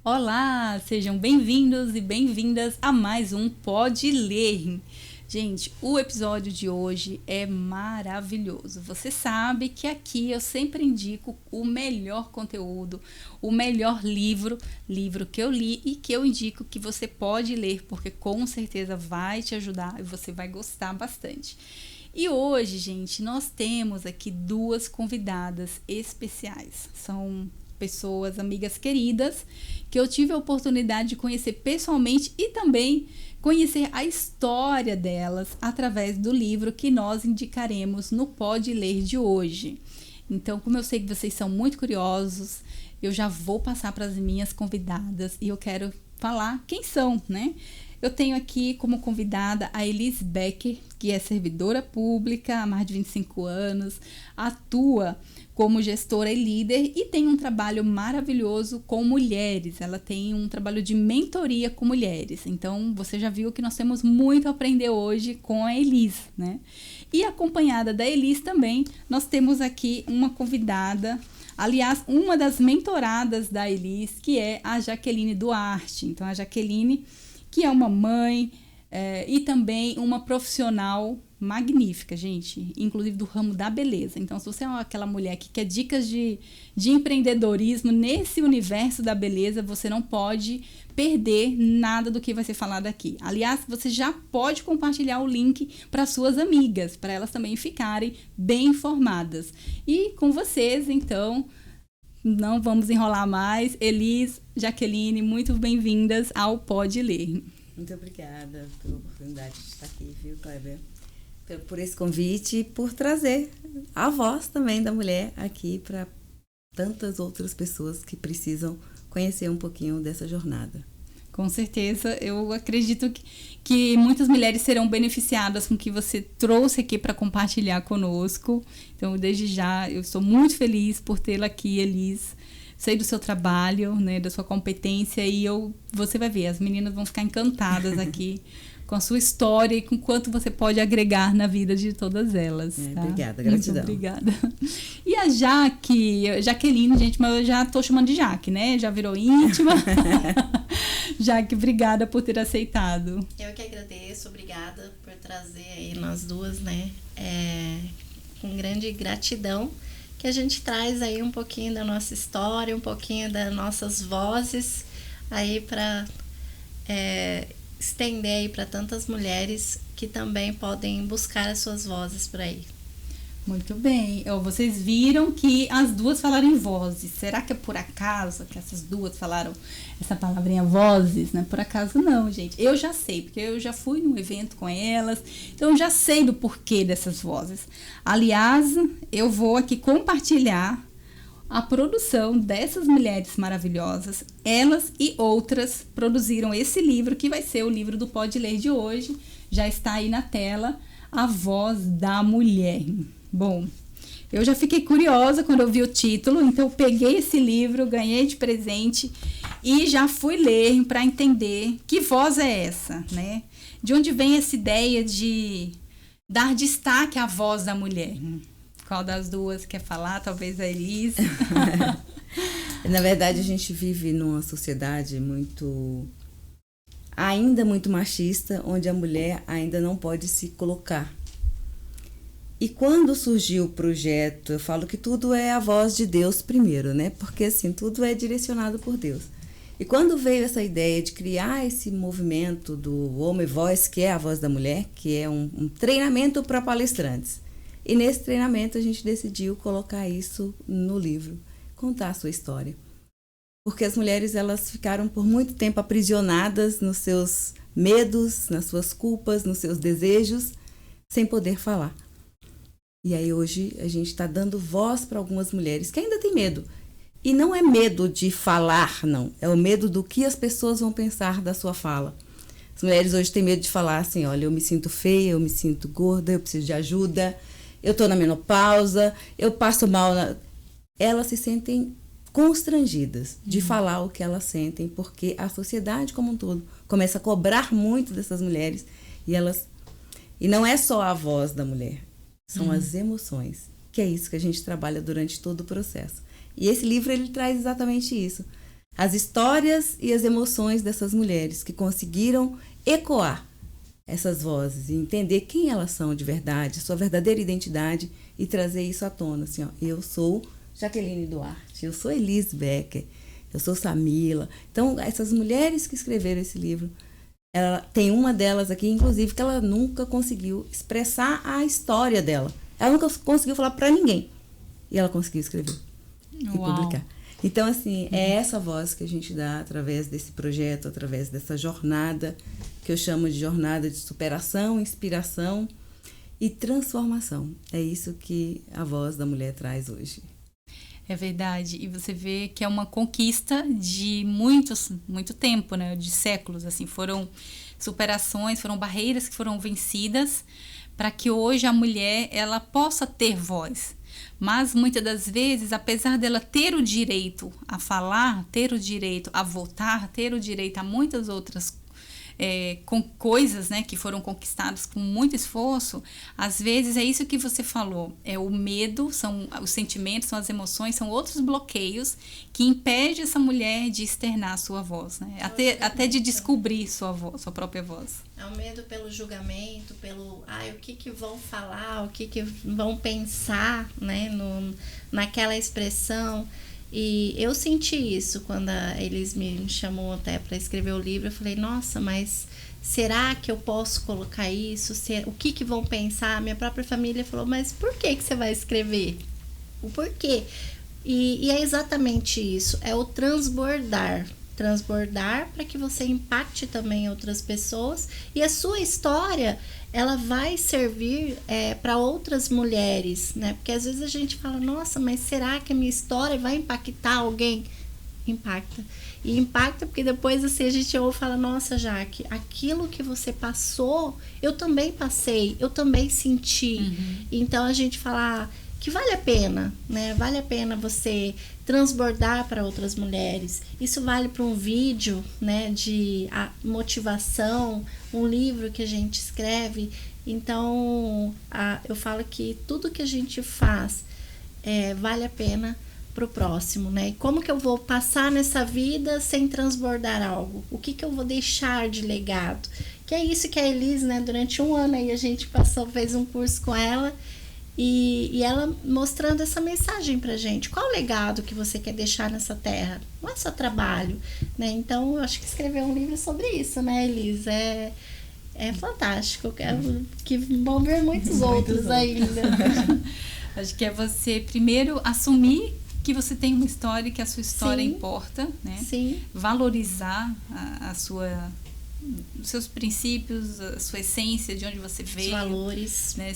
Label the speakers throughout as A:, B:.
A: Olá, sejam bem-vindos e bem-vindas a mais um Pode Ler. Gente, o episódio de hoje é maravilhoso. Você sabe que aqui eu sempre indico o melhor conteúdo, o melhor livro que eu li e que eu indico que você pode ler, porque com certeza vai te ajudar e você vai gostar bastante. E hoje, gente, nós temos aqui duas convidadas especiais. São pessoas, amigas queridas, que eu tive a oportunidade de conhecer pessoalmente e também conhecer a história delas através do livro que nós indicaremos no Pode Ler de hoje. Então, como eu sei que vocês são muito curiosos, eu já vou passar para as minhas convidadas e eu quero falar quem são, né? Eu tenho aqui como convidada a Elise Becker, que é servidora pública há mais de 25 anos, atua como gestora e líder e tem um trabalho maravilhoso com mulheres. Ela tem um trabalho de mentoria com mulheres. Então, você já viu que nós temos muito a aprender hoje com a Elise, né? E acompanhada da Elise também, nós temos aqui uma convidada, aliás, uma das mentoradas da Elise, que é a Jaqueline Duarte. Então, a Jaqueline, que é uma mãe e também uma profissional magnífica, gente, inclusive do ramo da beleza. Então, se você é aquela mulher que quer dicas de empreendedorismo nesse universo da beleza, você não pode perder nada do que vai ser falado aqui. Aliás, você já pode compartilhar o link para suas amigas, para elas também ficarem bem informadas. E com vocês, então, não vamos enrolar mais. Elise, Jaqueline, muito bem-vindas ao Pode Ler.
B: Muito obrigada pela oportunidade de estar aqui, viu, Kleber? Por esse convite e por trazer a voz também da mulher aqui para tantas outras pessoas que precisam conhecer um pouquinho dessa jornada.
A: Com certeza, eu acredito que muitas mulheres serão beneficiadas com o que você trouxe aqui para compartilhar conosco. Então, desde já, eu estou muito feliz por tê-la aqui, Elise. Sei do seu trabalho, né, da sua competência e você vai ver, as meninas vão ficar encantadas aqui com a sua história e com quanto você pode agregar na vida de todas elas. Tá?
B: Obrigada, gratidão.
A: Muito obrigada. E a Jaqueline, gente, mas eu já estou chamando de Jaque, né? Já virou íntima. Jaque, obrigada por ter aceitado.
C: Eu que agradeço, obrigada por trazer aí nós duas, né? Com grande gratidão, que a gente traz aí um pouquinho da nossa história, um pouquinho das nossas vozes aí para estender aí para tantas mulheres que também podem buscar as suas vozes por aí.
A: Muito bem. Vocês viram que as duas falaram em vozes. Será que é por acaso que essas duas falaram essa palavrinha vozes, né? Por acaso não, gente. Eu já sei, porque eu já fui num evento com elas, então eu já sei do porquê dessas vozes. Aliás, eu vou aqui compartilhar a produção dessas mulheres maravilhosas. Elas e outras produziram esse livro, que vai ser o livro do Pode Ler de hoje. Já está aí na tela, A Voz da Mulher. Bom, eu já fiquei curiosa quando eu vi o título, então eu peguei esse livro, ganhei de presente e já fui ler para entender que voz é essa, né? De onde vem essa ideia de dar destaque à voz da mulher? Qual das duas quer falar? Talvez a Elise.
B: Na verdade, a gente vive numa sociedade ainda muito machista, onde a mulher ainda não pode se colocar. E quando surgiu o projeto, eu falo que tudo é a voz de Deus primeiro, né? Porque assim, tudo é direcionado por Deus. E quando veio essa ideia de criar esse movimento do Woman Voice, que é a voz da mulher, que é um treinamento para palestrantes. E nesse treinamento a gente decidiu colocar isso no livro, contar a sua história. Porque as mulheres, elas ficaram por muito tempo aprisionadas nos seus medos, nas suas culpas, nos seus desejos, sem poder falar. E aí hoje a gente está dando voz para algumas mulheres que ainda têm medo. E não é medo de falar, não. É o medo do que as pessoas vão pensar da sua fala. As mulheres hoje têm medo de falar assim, olha, eu me sinto feia, eu me sinto gorda, eu preciso de ajuda, eu estou na menopausa, eu passo mal. Elas se sentem constrangidas de falar o que elas sentem, porque a sociedade como um todo começa a cobrar muito dessas mulheres e não é só a voz da mulher. São as emoções, que é isso que a gente trabalha durante todo o processo. E esse livro, ele traz exatamente isso. as histórias e as emoções dessas mulheres que conseguiram ecoar essas vozes e entender quem elas são de verdade, sua verdadeira identidade e trazer isso à tona. Assim, ó, eu sou Jaqueline Duarte, eu sou Elise Becker, eu sou Samila. Então, essas mulheres que escreveram esse livro, ela, tem uma delas aqui, inclusive, que ela nunca conseguiu expressar a história dela. Ela nunca conseguiu falar para ninguém. E ela conseguiu escrever e publicar. Então, assim, é essa voz que a gente dá através desse projeto, através dessa jornada, que eu chamo de jornada de superação, inspiração e transformação. É isso que a voz da mulher traz hoje.
A: É verdade. E você vê que é uma conquista de muito tempo, né? De séculos, assim. Foram superações, foram barreiras que foram vencidas para que hoje a mulher, ela possa ter voz. Mas muitas das vezes, apesar dela ter o direito a falar, ter o direito a votar, ter o direito a muitas outras com coisas, né, que foram conquistadas com muito esforço, às vezes é isso que você falou, é o medo, são os sentimentos, são as emoções, são outros bloqueios que impedem essa mulher de externar a sua voz, né? Até de descobrir sua própria voz.
C: É o medo pelo julgamento, pelo o que vão falar, o que vão pensar, né, naquela expressão. E eu senti isso quando eles me chamou até para escrever o livro. Eu falei, nossa, mas será que eu posso colocar isso? O que vão pensar? Minha própria família falou, mas por que você vai escrever? O porquê? E é exatamente isso, é o transbordar para que você impacte também outras pessoas, e a sua história, ela vai servir para outras mulheres, né? Porque às vezes a gente fala, nossa, mas será que a minha história vai impactar alguém? Impacta. E impacta porque depois assim, a gente ouve e fala, nossa, Jaque, aquilo que você passou, eu também passei, eu também senti. Então a gente fala que vale a pena, né? Vale a pena você transbordar para outras mulheres. Isso vale para um vídeo, né, de motivação, um livro que a gente escreve. Então, eu falo que tudo que a gente faz vale a pena para o próximo, né? E como que eu vou passar nessa vida sem transbordar algo? O que eu vou deixar de legado? Que é isso que a Elise, né, durante um ano aí a gente fez um curso com ela, e ela mostrando essa mensagem pra gente. Qual o legado que você quer deixar nessa terra? Não é só trabalho, né? Então, eu acho que escrever um livro sobre isso, né, Elisa? É fantástico. Que vão ver muitos outros ainda.
A: Acho que é você, primeiro, assumir que você tem uma história e que a sua história importa, né?
C: Sim.
A: Valorizar os seus princípios, a sua essência, de onde você veio.
C: Os valores.
A: Né?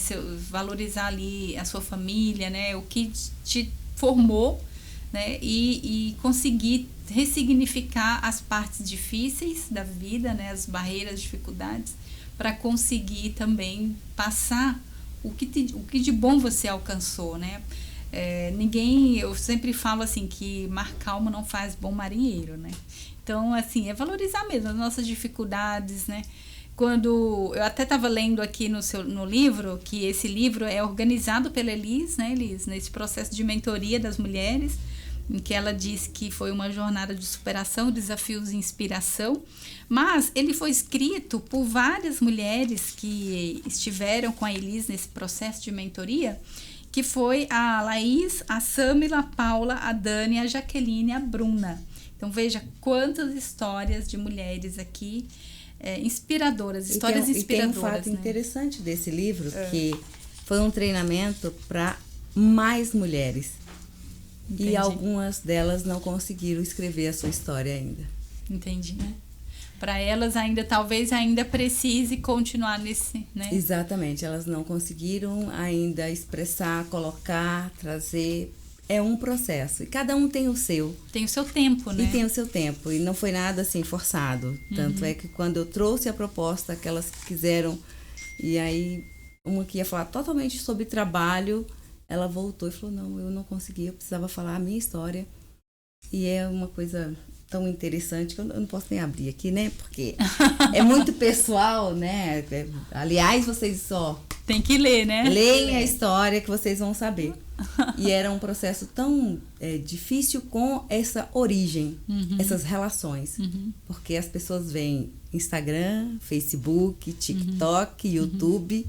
A: Valorizar ali a sua família, né? O que te formou, né? E conseguir ressignificar as partes difíceis da vida, né? As barreiras, as dificuldades, para conseguir também passar o que de bom você alcançou, né? Eu sempre falo assim que mar calmo não faz bom marinheiro, né? Então, assim, é valorizar mesmo as nossas dificuldades, né? Quando eu até estava lendo aqui no livro, que esse livro é organizado pela Elise, né, Elise? Nesse processo de mentoria das mulheres, em que ela diz que foi uma jornada de superação, desafios e inspiração, mas ele foi escrito por várias mulheres que estiveram com a Elise nesse processo de mentoria, que foi a Laís, a Samila, a Paula, a Dani, a Jaqueline e a Bruna. Então, veja quantas histórias de mulheres aqui inspiradoras, histórias inspiradoras.
B: E tem um fato
A: né?
B: interessante desse livro, que foi um treinamento para mais mulheres. Entendi. E algumas delas não conseguiram escrever a sua história ainda.
A: Entendi, né? Para elas talvez ainda precise continuar nesse, né?
B: Exatamente, elas não conseguiram ainda expressar, colocar, trazer. É um processo, e cada um tem o seu.
A: Tem o seu tempo, né?
B: E tem o seu tempo, e não foi nada assim forçado. Tanto é que quando eu trouxe a proposta que elas quiseram, e aí uma que ia falar totalmente sobre trabalho, ela voltou e falou, não, eu não consegui, eu precisava falar a minha história. E é uma coisa tão interessante que eu não posso nem abrir aqui, né? Porque é muito pessoal, né? Aliás, vocês só
A: tem que ler, né?
B: leem a história que vocês vão saber. E era um processo tão difícil com essa origem, essas relações. Porque as pessoas veem Instagram, Facebook, TikTok, YouTube,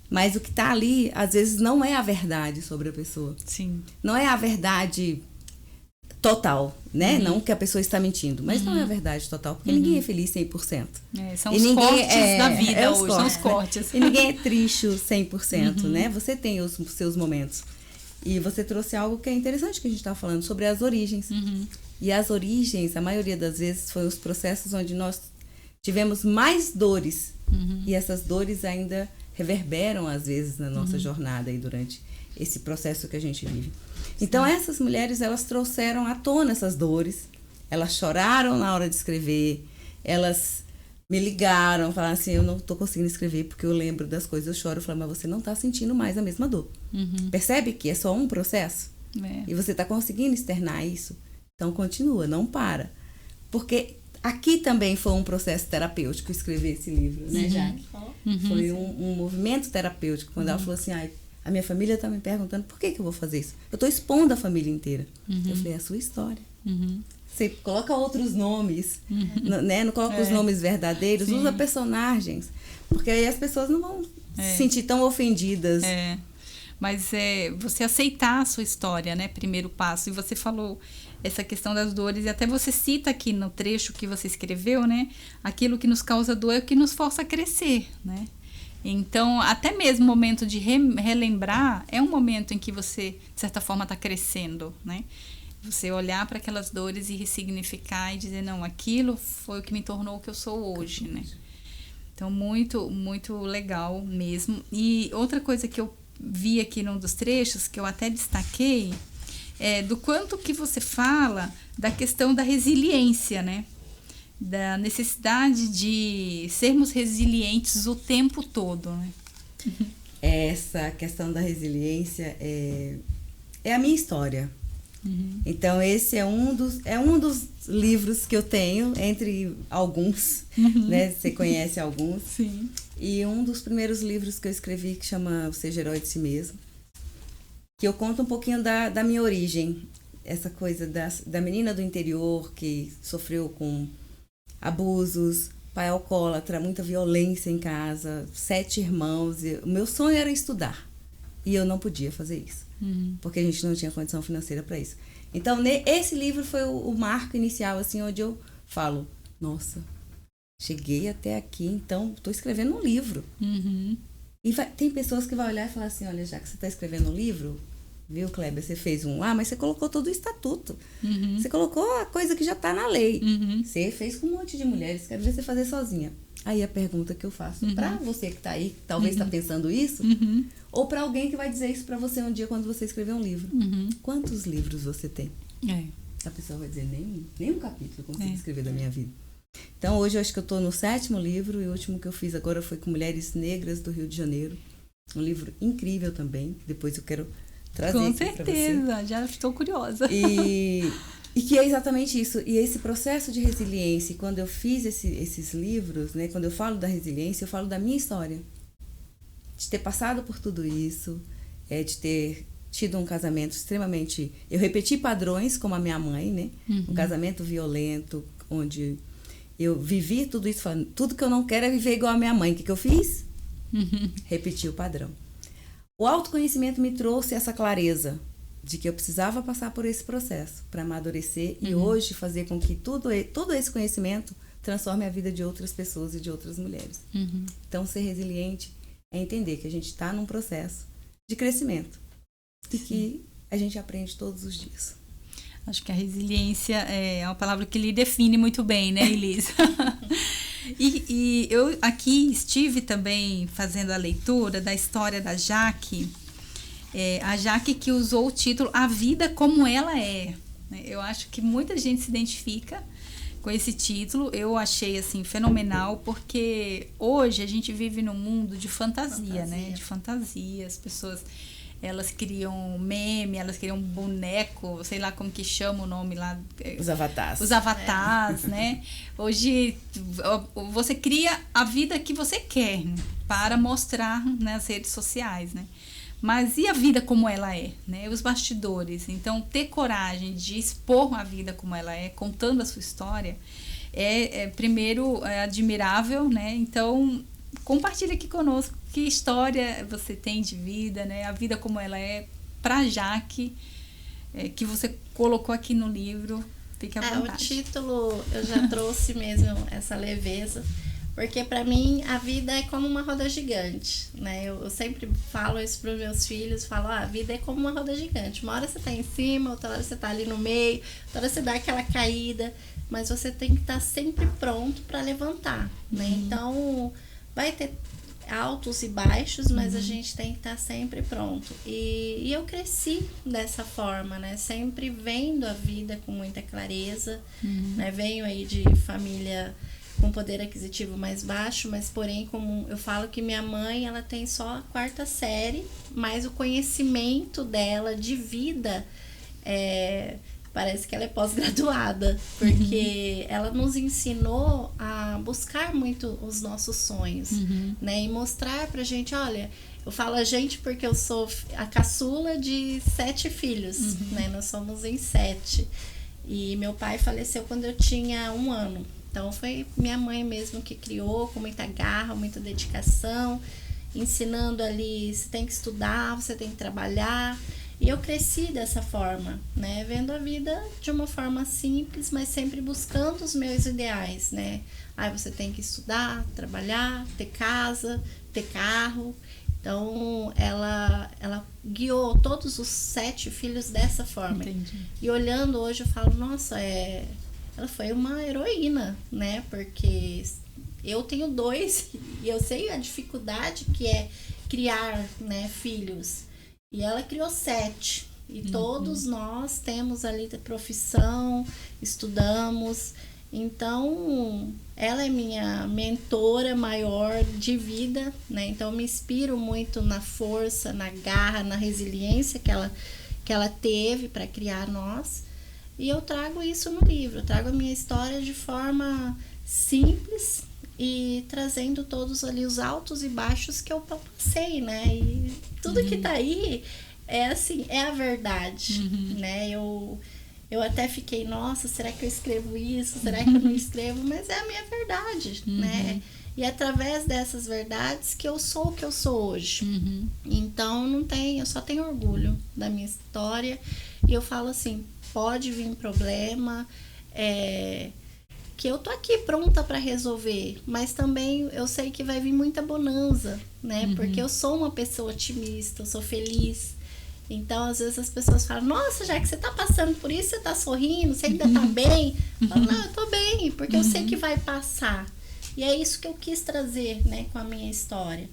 B: mas o que está ali, às vezes, não é a verdade sobre a pessoa.
A: Sim.
B: Não é a verdade total, né? Não que a pessoa está mentindo, mas não é a verdade total, porque ninguém é feliz 100%.
A: São os cortes da vida hoje, são os cortes.
B: E ninguém é triste 100%, né? Você tem os seus momentos. E você trouxe algo que é interessante que a gente está falando, sobre as origens. E as origens, a maioria das vezes, foi os processos onde nós tivemos mais dores. E essas dores ainda reverberam, às vezes, na nossa jornada aí durante esse processo que a gente vive. Então, essas mulheres, elas trouxeram à tona essas dores. Elas choraram na hora de escrever. Elas me ligaram, falaram assim, eu não estou conseguindo escrever porque eu lembro das coisas, eu choro. Eu falo, mas você não está sentindo mais a mesma dor. Percebe que é só um processo? E você está conseguindo externar isso? Então, continua, não para. Porque aqui também foi um processo terapêutico escrever esse livro, né, Jaque? Foi um movimento terapêutico. Quando ela falou assim, a minha família está me perguntando por que eu vou fazer isso. Eu estou expondo a família inteira. Eu falei, é a sua história. Você coloca outros nomes, né? Não coloca os nomes verdadeiros, usa personagens. Porque aí as pessoas não vão se sentir tão ofendidas.
A: Mas você aceitar a sua história, né? Primeiro passo. E você falou essa questão das dores, e até você cita aqui no trecho que você escreveu, né? Aquilo que nos causa dor é o que nos força a crescer, né? Então, até mesmo o momento de relembrar é um momento em que você, de certa forma, está crescendo, né? Você olhar para aquelas dores e ressignificar e dizer, não, aquilo foi o que me tornou o que eu sou hoje, né? Então, muito, muito legal mesmo. E outra coisa que eu vi aqui num dos trechos, que eu até destaquei, é do quanto que você fala da questão da resiliência, né? Da necessidade de sermos resilientes o tempo todo, né?
B: Essa questão da resiliência é a minha história. Então, esse é um dos livros que eu tenho, entre alguns, né? Você conhece alguns.
A: Sim.
B: E um dos primeiros livros que eu escrevi, que chama Seja Herói de Si Mesmo, que eu conto um pouquinho da minha origem. Essa coisa da menina do interior que sofreu com abusos, pai alcoólatra, muita violência em casa, 7 irmãos. O meu sonho era estudar e eu não podia fazer isso, porque a gente não tinha condição financeira para isso. Então, esse livro foi o marco inicial, assim, onde eu falo, nossa, cheguei até aqui, então estou escrevendo um livro. E tem pessoas que vão olhar e falar assim, olha, já que você está escrevendo um livro, viu, Kleber, você fez um lá, mas você colocou todo o estatuto. Você colocou a coisa que já está na lei. Você fez com um monte de mulheres, quero ver você fazer sozinha. Aí a pergunta que eu faço para você que está aí, que talvez está pensando isso, ou para alguém que vai dizer isso para você um dia quando você escrever um livro. Quantos livros você tem? A pessoa vai dizer, nem um capítulo eu consigo escrever da minha vida. Então, hoje eu acho que eu estou no 7º livro, e o último que eu fiz agora foi com Mulheres Negras do Rio de Janeiro. Um livro incrível também, que depois eu quero trazer
A: com
B: aqui para você.
A: Com certeza, já estou curiosa.
B: E que é exatamente isso. E esse processo de resiliência, quando eu fiz esses livros, né, quando eu falo da resiliência, eu falo da minha história. De ter passado por tudo isso, de ter tido um casamento extremamente... Eu repeti padrões como a minha mãe, né? Um casamento violento, onde eu vivi tudo isso, falando, tudo que eu não quero é viver igual a minha mãe. O que eu fiz? Repeti o padrão. O autoconhecimento me trouxe essa clareza de que eu precisava passar por esse processo para amadurecer e hoje fazer com que todo esse conhecimento transforme a vida de outras pessoas e de outras mulheres. Então, ser resiliente é entender que a gente está num processo de crescimento e que a gente aprende todos os dias.
A: Acho que a resiliência é uma palavra que lhe define muito bem, né, Elisa? E eu aqui estive também fazendo a leitura da história da Jaque, a Jaque que usou o título A Vida Como Ela É. Eu acho que muita gente se identifica com esse título. Eu achei assim fenomenal, porque hoje a gente vive num mundo de fantasia, né? De fantasia, as pessoas elas criam meme, elas criam boneco, sei lá como que chama o nome lá.
B: Os avatares.
A: Os avatares, né? Hoje você cria a vida que você quer, né? Para mostrar nas redes sociais, né? Mas e a vida como ela é, né? Os bastidores. Então, ter coragem de expor a vida como ela é, contando a sua história, primeiro, é admirável, né? Então, compartilha aqui conosco que história você tem de vida, né? A vida como ela é, pra Jaque, que você colocou aqui no livro. Fique à vontade.
C: O título eu já trouxe mesmo essa leveza. Porque para mim a vida é como uma roda gigante, né? Eu sempre falo isso para os meus filhos, falo, a vida é como uma roda gigante. Uma hora você tá em cima, outra hora você tá ali no meio, outra hora você dá aquela caída, mas você tem que estar sempre pronto para levantar, né? Então, vai ter altos e baixos, mas a gente tem que estar sempre pronto. E eu cresci dessa forma, né? Sempre vendo a vida com muita clareza, né? Venho aí de família com poder aquisitivo mais baixo, mas porém, como eu falo que minha mãe, ela tem só a 4ª série, mas o conhecimento dela de vida, parece que ela é pós-graduada, porque ela nos ensinou a buscar muito os nossos sonhos, né, e mostrar pra gente, olha, eu falo a gente porque eu sou a caçula de 7 filhos, né, nós somos em 7, e meu pai faleceu quando eu tinha 1 ano. Então, foi minha mãe mesmo que criou, com muita garra, muita dedicação, ensinando ali, você tem que estudar, você tem que trabalhar. E eu cresci dessa forma, né? Vendo a vida de uma forma simples, mas sempre buscando os meus ideais, né? Você tem que estudar, trabalhar, ter casa, ter carro. Então, ela guiou todos os 7 filhos dessa forma.
A: Entendi.
C: E olhando hoje, eu falo, nossa, ela foi uma heroína, né? Porque eu tenho 2 e eu sei a dificuldade que é criar, né, filhos. E ela criou 7. E todos nós temos ali profissão, estudamos. Então, ela é minha mentora maior de vida, né? Então, eu me inspiro muito na força, na garra, na resiliência que ela teve para criar nós. E eu trago isso no livro, eu trago a minha história de forma simples e trazendo todos ali os altos e baixos que eu passei, né? E tudo que tá aí é assim, é a verdade, né? Eu até fiquei, nossa, será que eu escrevo isso? Será que eu não escrevo? Mas é a minha verdade, né? E é através dessas verdades que eu sou o que eu sou hoje. Então, eu só tenho orgulho da minha história. E eu falo assim, pode vir problema, que eu tô aqui pronta para resolver, mas também eu sei que vai vir muita bonança, né? Porque eu sou uma pessoa otimista, eu sou feliz. Então, às vezes as pessoas falam, nossa, já que você tá passando por isso, você tá sorrindo, você ainda tá bem? Eu falo, não, eu tô bem, porque eu sei que vai passar. E é isso que eu quis trazer, né, com a minha história.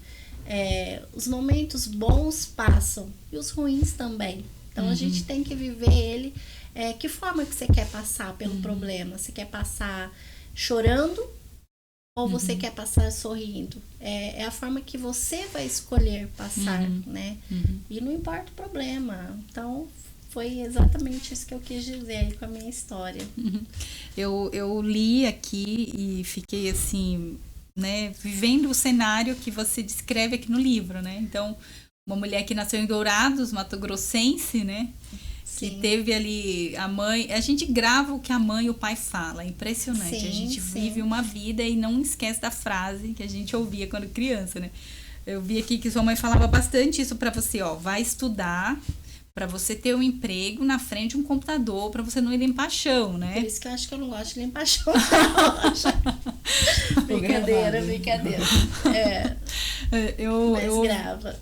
C: Os momentos bons passam e os ruins também. Então, a gente tem que viver ele. Que forma que você quer passar pelo problema? Você quer passar chorando ou você quer passar sorrindo? É a forma que você vai escolher passar, né? E não importa o problema. Então, foi exatamente isso que eu quis dizer aí com a minha história.
A: Eu li aqui e fiquei assim, né, vivendo o cenário que você descreve aqui no livro, né? Então, uma mulher que nasceu em Dourados, Mato Grossense, né? Que teve ali a mãe... A gente grava o que a mãe e o pai falam. É impressionante.
C: Sim,
A: a gente vive uma vida e não esquece da frase que a gente ouvia quando criança, né? Eu vi aqui que sua mãe falava bastante isso pra você, ó. Vai estudar pra você ter um emprego na frente de um computador, pra você não ir limpar chão, né?
C: Por isso que eu acho que eu não gosto de limpar chão. Brincadeira. Mas grava.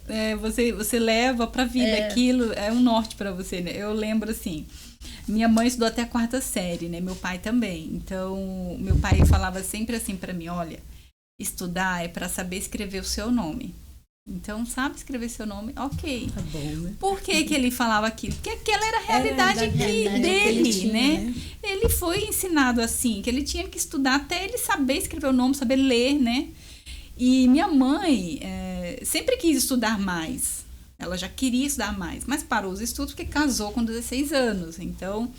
A: Você leva pra vida aquilo, é um norte pra você, né? Eu lembro assim, minha mãe estudou até a 4ª série, né? Meu pai também. Então, meu pai falava sempre assim pra mim, olha, estudar é pra saber escrever o seu nome. Então, sabe escrever seu nome? Ok.
B: Tá bom, né?
A: Por que ele falava aquilo? Porque aquela era a realidade dele,
B: tinha,
A: né? Ele foi ensinado assim, que ele tinha que estudar até ele saber escrever o nome, saber ler, né? E minha mãe sempre quis estudar mais. Ela já queria estudar mais, mas parou os estudos porque casou com 16 anos. Então,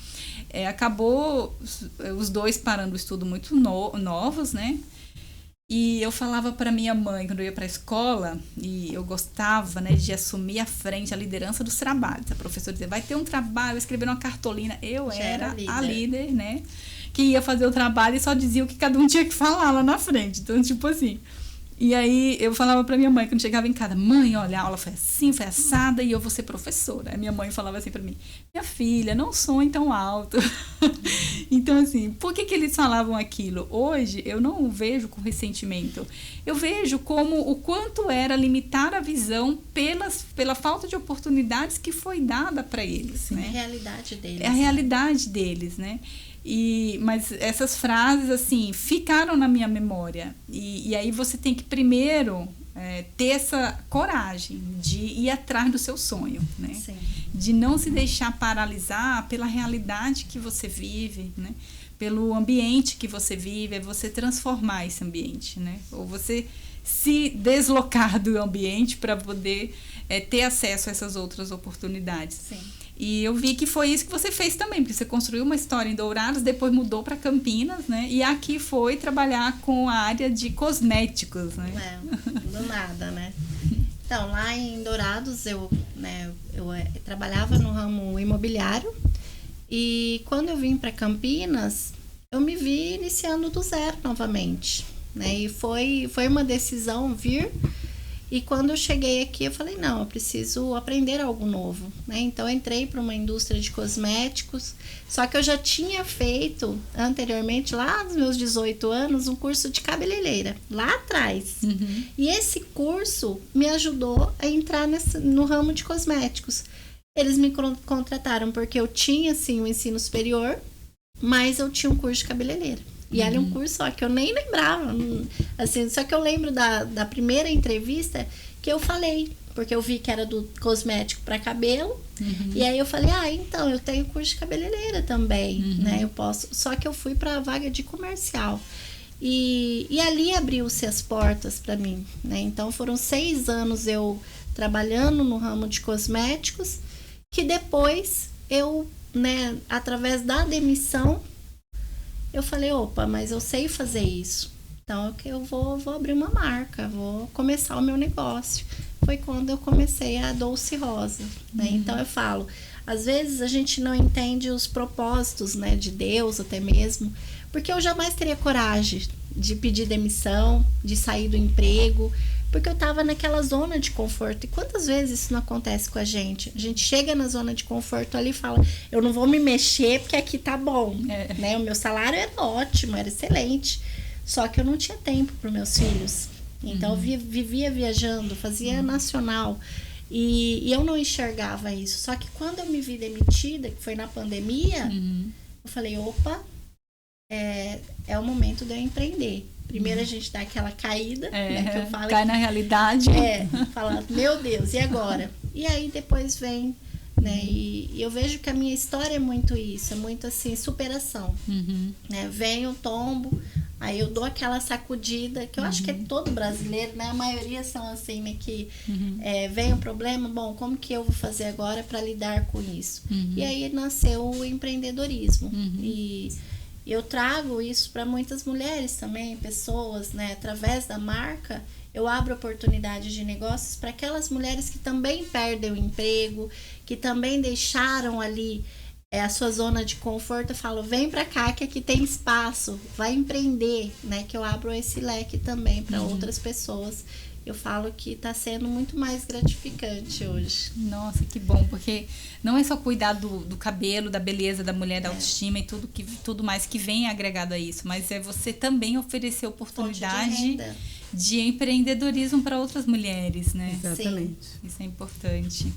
A: acabou os dois parando o estudo muito novos, né? E eu falava para minha mãe, quando eu ia para a escola, e eu gostava, né, de assumir a frente, a liderança dos trabalhos. A professora dizia, vai ter um trabalho, escrever uma cartolina. Eu era a líder, né? Que ia fazer o trabalho e só dizia o que cada um tinha que falar lá na frente. Então, tipo assim... E aí eu falava pra minha mãe, quando chegava em casa, mãe, olha, a aula foi assim, foi assada, e eu vou ser professora. Aí minha mãe falava assim pra mim, minha filha, não sonhe tão alto. Então, assim, por que eles falavam aquilo? Hoje, eu não o vejo com ressentimento. Eu vejo como o quanto era limitar a visão pela falta de oportunidades que foi dada para eles.
C: Sim,
A: né?
C: A realidade deles.
A: É a realidade deles, né? Mas essas frases, assim, ficaram na minha memória. E aí você tem que primeiro ter essa coragem de ir atrás do seu sonho, né?
C: Sim.
A: De não se deixar paralisar pela realidade que você vive, né? Pelo ambiente que você vive, é você transformar esse ambiente, né? Ou você se deslocar do ambiente para poder ter acesso a essas outras oportunidades.
C: Sim.
A: E eu vi que foi isso que você fez também, porque você construiu uma história em Dourados, depois mudou para Campinas, né? E aqui foi trabalhar com a área de cosméticos, né?
C: Do nada, né? Então, lá em Dourados, eu trabalhava no ramo imobiliário e quando eu vim para Campinas, eu me vi iniciando do zero novamente, né? E foi uma decisão vir. E quando eu cheguei aqui, eu falei, não, eu preciso aprender algo novo, né? Então, eu entrei para uma indústria de cosméticos, só que eu já tinha feito anteriormente, lá nos meus 18 anos, um curso de cabeleireira, lá atrás.
A: Uhum.
C: E esse curso me ajudou a entrar no ramo de cosméticos. Eles me contrataram porque eu tinha, assim, um ensino superior, mas eu tinha um curso de cabeleireira. E era um curso só que eu nem lembrava, assim, só que eu lembro da primeira entrevista que eu falei, porque eu vi que era do cosmético para cabelo, e aí eu falei, então, eu tenho curso de cabeleireira também, né, eu posso, só que eu fui para a vaga de comercial, e ali abriu-se as portas para mim, né, então foram 6 anos eu trabalhando no ramo de cosméticos, que depois eu, né, através da demissão, eu falei, opa, mas eu sei fazer isso. Então, eu vou abrir uma marca, vou começar o meu negócio. Foi quando eu comecei a Dolce Rosa, né? Então, eu falo, às vezes a gente não entende os propósitos, né, de Deus até mesmo, porque eu jamais teria coragem de pedir demissão, de sair do emprego, porque eu estava naquela zona de conforto. E quantas vezes isso não acontece com a gente? A gente chega na zona de conforto ali e fala, eu não vou me mexer porque aqui tá bom. Né? O meu salário era ótimo, era excelente. Só que eu não tinha tempo para os meus filhos. Então, eu vivia viajando, fazia nacional. E eu não enxergava isso. Só que quando eu me vi demitida, que foi na pandemia, eu falei, opa, é o momento de eu empreender. Primeiro a gente dá aquela caída, né, que eu falo.
A: Cai na realidade.
C: Fala, meu Deus, e agora? E aí depois vem, né, e eu vejo que a minha história é muito isso, é muito assim, superação. Né? Vem o tombo, aí eu dou aquela sacudida, que eu acho que é todo brasileiro, né? A maioria são assim, né, que vem um problema, bom, como que eu vou fazer agora para lidar com isso? E aí nasceu o empreendedorismo. E eu trago isso para muitas mulheres também, pessoas, né? Através da marca, eu abro oportunidades de negócios para aquelas mulheres que também perdem o emprego, que também deixaram ali a sua zona de conforto. Eu falo, vem para cá que aqui tem espaço, vai empreender, né? Que eu abro esse leque também para outras pessoas. Eu falo que está sendo muito mais gratificante hoje.
A: Nossa, que bom, porque não é só cuidar do cabelo, da beleza da mulher, da autoestima e tudo mais que vem agregado a isso, mas é você também oferecer oportunidade de empreendedorismo para outras mulheres, né?
B: Exatamente.
A: Sim. Isso é importante.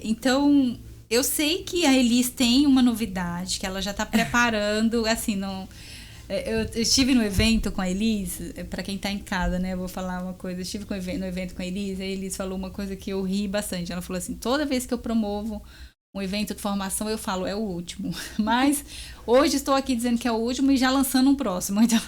A: Então, eu sei que a Elis tem uma novidade, que ela já está preparando, assim, não... Eu estive no evento com a Elis, para quem está em casa, né? Eu vou falar uma coisa. Eu estive no evento com a Elis, e a Elis falou uma coisa que eu ri bastante. Ela falou assim, toda vez que eu promovo um evento de formação, eu falo, é o último. Mas hoje estou aqui dizendo que é o último e já lançando um próximo. Então,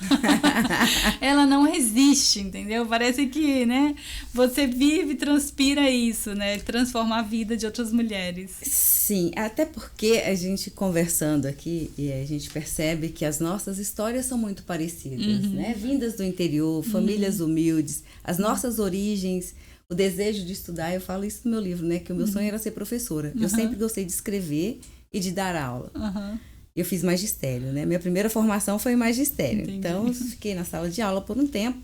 A: ela não resiste, entendeu? Parece que, né, você vive e transpira isso, né? Transformar a vida de outras mulheres.
B: Sim, até porque a gente conversando aqui, e a gente percebe que as nossas histórias são muito parecidas, né? Vindas do interior, famílias humildes, as nossas origens, o desejo de estudar. Eu falo isso no meu livro, né? Que o meu sonho era ser professora. Eu sempre gostei de escrever e de dar aula. Eu fiz magistério, né? Minha primeira formação foi em magistério.
A: Entendi.
B: Então, eu fiquei na sala de aula por um tempo.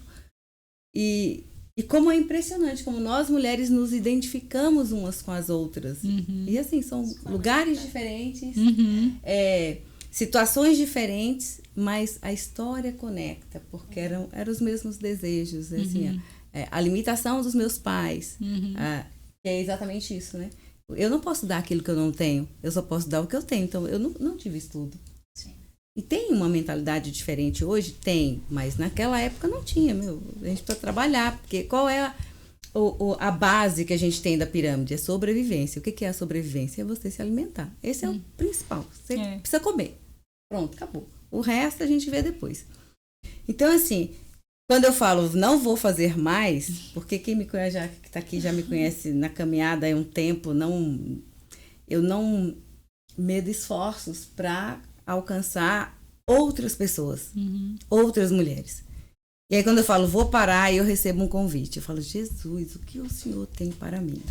B: E como é impressionante como nós mulheres nos identificamos umas com as outras. E assim, são lugares diferentes, situações diferentes, mas a história conecta, porque eram os mesmos desejos. Assim, a limitação dos meus pais, que é exatamente isso, né? Eu não posso dar aquilo que eu não tenho, eu só posso dar o que eu tenho. Então, eu não tive estudo.
C: Sim.
B: E tem uma mentalidade diferente hoje? Tem, mas naquela época não tinha, a gente precisa trabalhar, porque qual é a base que a gente tem da pirâmide? É sobrevivência. O que é a sobrevivência? É você se alimentar. Esse é o principal. Você precisa comer. Pronto, acabou. O resto a gente vê depois. Então, assim, quando eu falo não vou fazer mais, porque quem me conhece, que está aqui, já me conhece na caminhada há um tempo, eu não medo esforços para alcançar outras pessoas, outras mulheres. E aí quando eu falo vou parar, eu recebo um convite. Eu falo, Jesus, o que o Senhor tem para mim?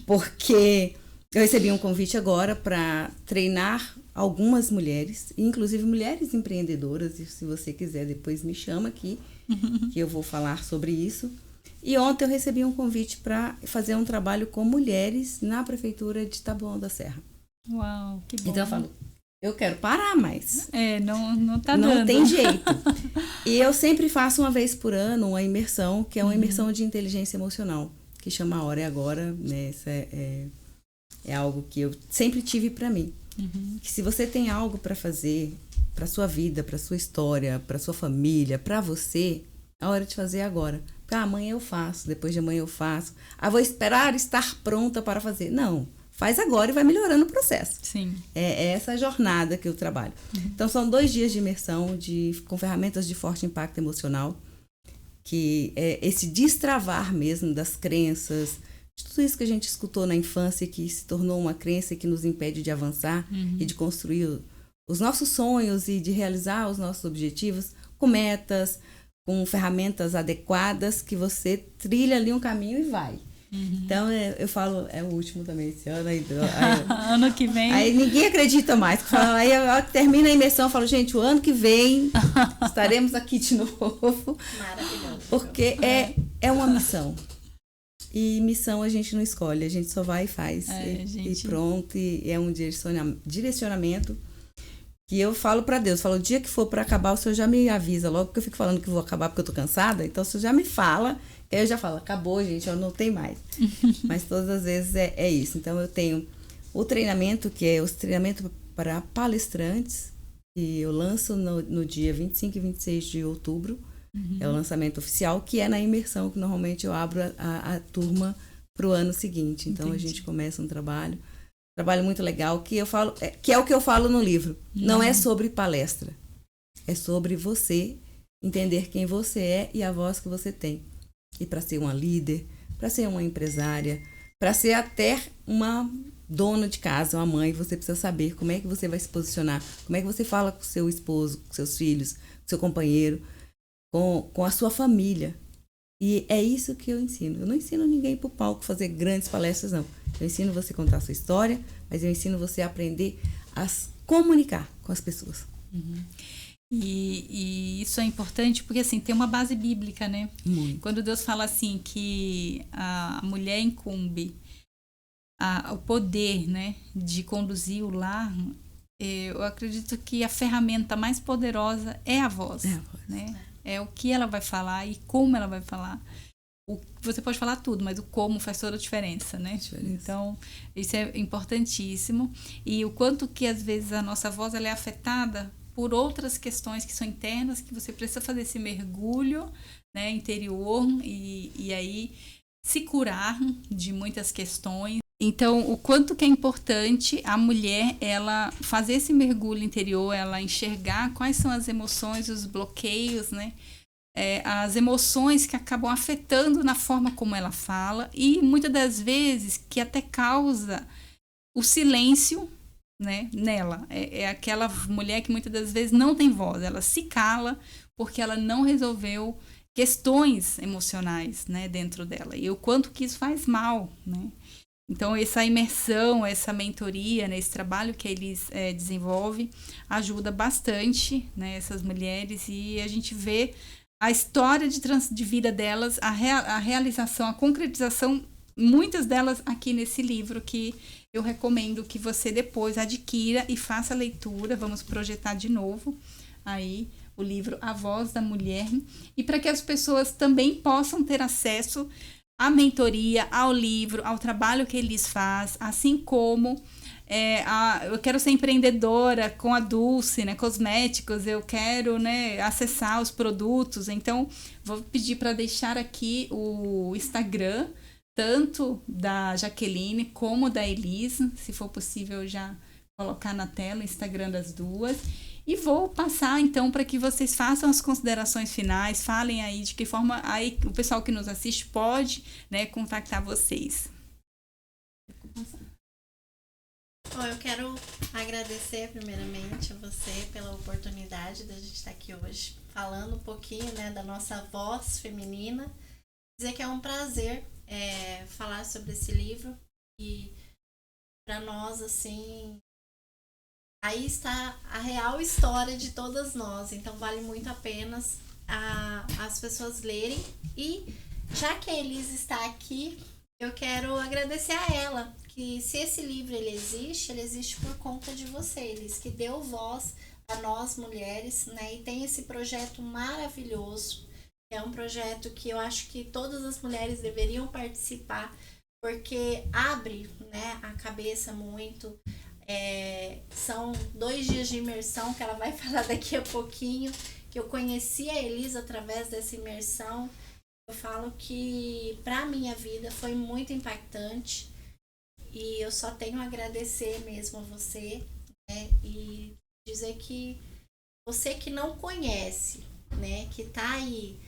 B: Porque eu recebi um convite agora para treinar algumas mulheres, inclusive mulheres empreendedoras, e se você quiser depois me chama aqui, que eu vou falar sobre isso. E ontem eu recebi um convite para fazer um trabalho com mulheres na prefeitura de Taboão da Serra.
A: Uau, que bom.
B: Então eu falo, eu quero parar, mas
A: não tá dando.
B: Não tem jeito. E eu sempre faço uma vez por ano uma imersão, que é uma imersão de inteligência emocional, que chama A Hora é Agora, né? Isso é algo que eu sempre tive para mim. Que se você tem algo para fazer para sua vida, para sua história, para sua família, para você, a hora de fazer é agora. Porque amanhã eu faço, depois de amanhã eu faço. Vou esperar estar pronta para fazer. Não. Faz agora e vai melhorando o processo.
A: Sim.
B: É essa jornada que eu trabalho. Então, são 2 dias de imersão com ferramentas de forte impacto emocional, que é esse destravar mesmo das crenças, de tudo isso que a gente escutou na infância, que se tornou uma crença que nos impede de avançar e de construir os nossos sonhos e de realizar os nossos objetivos com metas, com ferramentas adequadas, que você trilha ali um caminho e vai. Então, eu falo, é o último também esse ano.
A: Ano que vem.
B: Aí ninguém acredita mais. Aí termina a imersão, eu falo, gente, o ano que vem estaremos aqui de novo.
C: Maravilhoso.
B: Porque é uma missão. E missão a gente não escolhe, a gente só vai e faz. E pronto, e é um direcionamento que eu falo para Deus. O dia que for para acabar, o Senhor já me avisa logo, porque eu fico falando que vou acabar porque eu tô cansada. Então, o Senhor já me fala. Eu já falo, acabou, gente, eu não tenho mais. Mas todas as vezes é isso. Então, eu tenho o treinamento, que é o treinamento para palestrantes, que eu lanço no dia 25 e 26 de outubro. É o lançamento oficial, que é na imersão, que normalmente eu abro a turma para o ano seguinte. Então, a gente começa um trabalho muito legal, que eu falo, que é o que eu falo no livro. Não é sobre palestra. É sobre você entender quem você é e a voz que você tem. E para ser uma líder, para ser uma empresária, para ser até uma dona de casa, uma mãe, você precisa saber como é que você vai se posicionar, como é que você fala com seu esposo, com seus filhos, com seu companheiro, com a sua família. E é isso que eu ensino. Eu não ensino ninguém para o palco fazer grandes palestras, não. Eu ensino você a contar a sua história, mas eu ensino você a aprender a comunicar com as pessoas.
A: E isso é importante porque, assim, tem uma base bíblica, né?
B: Muito.
A: Quando Deus fala, assim, que a mulher incumbe o poder, né, de conduzir o lar, eu acredito que a ferramenta mais poderosa é a voz, né? É o que ela vai falar e como ela vai falar. Você pode falar tudo, mas o como faz toda a diferença, né? Então, isso é importantíssimo. E o quanto que, às vezes, a nossa voz ela é afetada por outras questões que são internas, que você precisa fazer esse mergulho, né, interior e aí se curar de muitas questões. Então, o quanto que é importante a mulher, ela fazer esse mergulho interior, ela enxergar quais são as emoções, os bloqueios, né? As emoções que acabam afetando na forma como ela fala e muitas das vezes que até causa o silêncio, né, nela. É aquela mulher que muitas das vezes não tem voz, ela se cala porque ela não resolveu questões emocionais, né, dentro dela. E o quanto que isso faz mal, né? Então, essa imersão, essa mentoria, né, esse trabalho que eles desenvolvem, ajuda bastante, né, essas mulheres, e a gente vê a história de vida delas, a realização, a concretização, muitas delas aqui nesse livro que eu recomendo que você depois adquira e faça a leitura. Vamos projetar de novo aí o livro A Voz da Mulher, e para que as pessoas também possam ter acesso à mentoria, ao livro, ao trabalho que eles fazem, assim como eu quero ser empreendedora com a Dulce, né, cosméticos, eu quero, né, acessar os produtos. Então, vou pedir para deixar aqui o Instagram, tanto da Jaqueline como da Elisa, se for possível já colocar na tela o Instagram das duas. E vou passar, então, para que vocês façam as considerações finais, falem aí de que forma aí o pessoal que nos assiste pode, né, contactar vocês.
C: Bom, eu quero agradecer primeiramente a você pela oportunidade da gente estar aqui hoje falando um pouquinho, né, da nossa voz feminina. Dizer que é um prazer falar sobre esse livro, e para nós, assim, aí está a real história de todas nós. Então vale muito a pena as pessoas lerem. E já que a Elisa está aqui, eu quero agradecer a ela, que se esse livro ele existe por conta de vocês, que deu voz a nós mulheres, né? E tem esse projeto maravilhoso. É um projeto que eu acho que todas as mulheres deveriam participar, porque abre, né, a cabeça muito. São 2 dias de imersão que ela vai falar daqui a pouquinho, que eu conheci a Elisa através dessa imersão. Eu falo que para minha vida foi muito impactante, e eu só tenho a agradecer mesmo a você, né, e dizer que você que não conhece, né, que tá aí,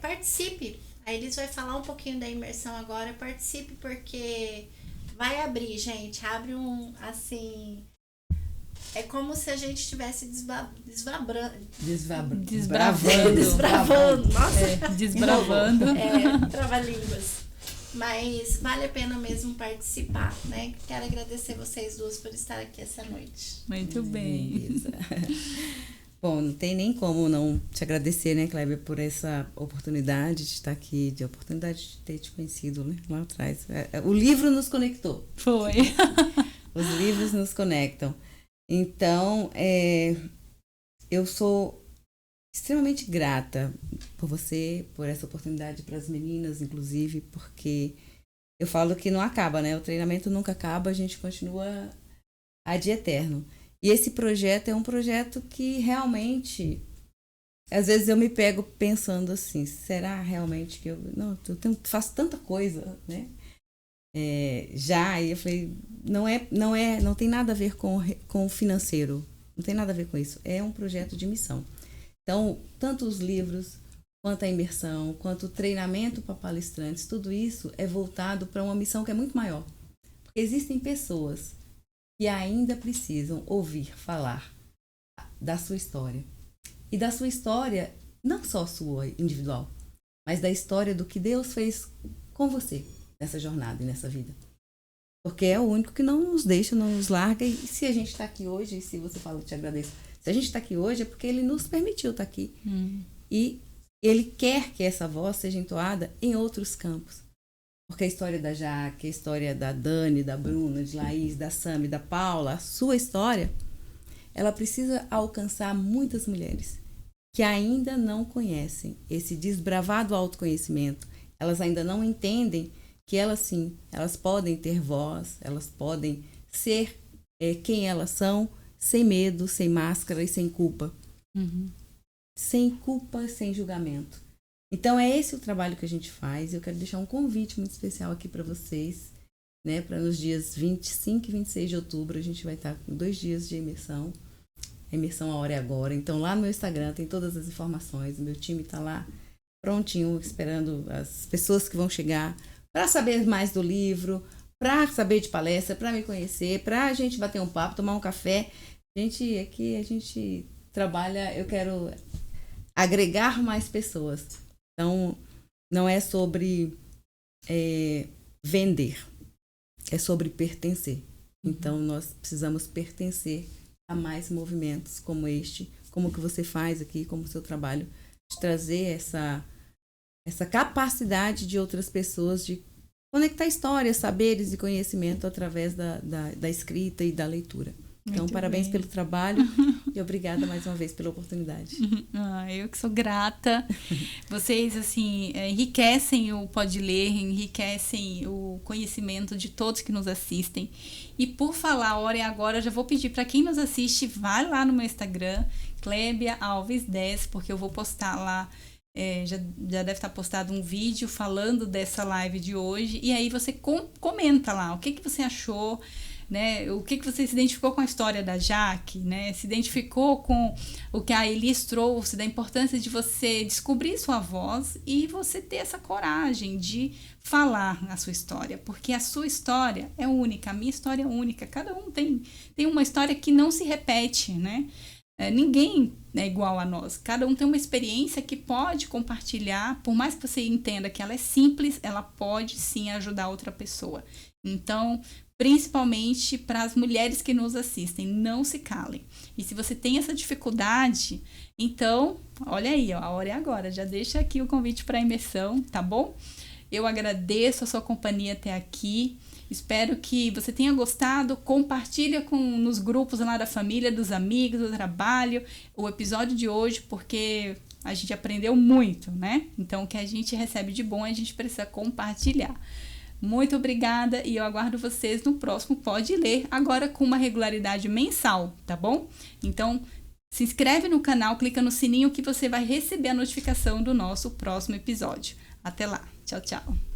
C: participe. A Elisa vai falar um pouquinho da imersão agora. Participe, porque vai abrir, gente. Abre assim. É como se a gente estivesse desbravando. Nossa!
A: Desbravando.
C: Trava-línguas. Mas vale a pena mesmo participar, né? Quero agradecer vocês duas por estar aqui essa noite.
A: Muito bem.
B: Bom, não tem nem como não te agradecer, né, Kleber, por essa oportunidade de estar aqui, de oportunidade de ter te conhecido, né, lá atrás. O livro nos conectou.
A: Foi.
B: Os livros nos conectam. Então, eu sou extremamente grata por você, por essa oportunidade para as meninas, inclusive, porque eu falo que não acaba, né? O treinamento nunca acaba, a gente continua ad eterno. E esse projeto é um projeto que realmente, às vezes eu me pego pensando assim, será realmente que eu faço tanta coisa, né? E eu falei, não tem nada a ver com o financeiro, não tem nada a ver com isso, é um projeto de missão. Então, tanto os livros, quanto a imersão, quanto o treinamento para palestrantes, tudo isso é voltado para uma missão que é muito maior. Porque existem pessoas que ainda precisam ouvir falar da sua história. E da sua história, não só sua individual, mas da história do que Deus fez com você nessa jornada e nessa vida. Porque é o único que não nos deixa, não nos larga. E se a gente está aqui hoje, se você fala, eu te agradeço. Se a gente está aqui hoje é porque Ele nos permitiu estar aqui. E Ele quer que essa voz seja entoada em outros campos. Porque a história da Jaque, a história da Dani, da Bruna, de Laís, da Sami, da Paula, a sua história, ela precisa alcançar muitas mulheres que ainda não conhecem esse desbravado autoconhecimento. Elas ainda não entendem que elas podem ter voz, elas podem ser quem elas são, sem medo, sem máscara e sem culpa. Sem culpa, sem julgamento. Então, é esse o trabalho que a gente faz. Eu quero deixar um convite muito especial aqui para vocês. né? Para nos dias 25 e 26 de outubro, a gente vai estar com 2 dias de imersão. A imersão A Hora é Agora. Então, lá no meu Instagram tem todas as informações. O meu time está lá prontinho, esperando as pessoas que vão chegar para saber mais do livro, para saber de palestra, para me conhecer, para a gente bater um papo, tomar um café. Aqui a gente trabalha, eu quero agregar mais pessoas. Então, não é sobre vender, é sobre pertencer. Então, nós precisamos pertencer a mais movimentos como este, como o que você faz aqui, como o seu trabalho, de trazer essa capacidade de outras pessoas de conectar histórias, saberes e conhecimento através da escrita e da leitura. Então,
A: Muito
B: parabéns
A: bem.
B: pelo trabalho e obrigada mais uma vez pela oportunidade.
A: Eu que sou grata. Vocês, assim, enriquecem o Pode Ler, enriquecem o conhecimento de todos que nos assistem. E por falar A Hora é Agora, já vou pedir para quem nos assiste, vai lá no meu Instagram, Clébia Alves 10, porque eu vou postar lá. Já deve estar postado um vídeo falando dessa live de hoje. E aí você comenta lá o que você achou, né? O que você se identificou com a história da Jaque, né? Se identificou com o que a Elis trouxe, da importância de você descobrir sua voz e você ter essa coragem de falar a sua história, porque a sua história é única, a minha história é única, cada um tem uma história que não se repete, né? Ninguém é igual a nós, cada um tem uma experiência que pode compartilhar, por mais que você entenda que ela é simples, ela pode sim ajudar outra pessoa. Então, principalmente para as mulheres que nos assistem, não se calem. E se você tem essa dificuldade, então, olha aí, A Hora é Agora. Já deixa aqui o convite para a imersão, tá bom? Eu agradeço a sua companhia até aqui. Espero que você tenha gostado. Compartilha nos grupos lá da família, dos amigos, do trabalho, o episódio de hoje, porque a gente aprendeu muito, né? Então, o que a gente recebe de bom, a gente precisa compartilhar. Muito obrigada e eu aguardo vocês no próximo Pode Ler, agora com uma regularidade mensal, tá bom? Então, se inscreve no canal, clica no sininho que você vai receber a notificação do nosso próximo episódio. Até lá. Tchau, tchau.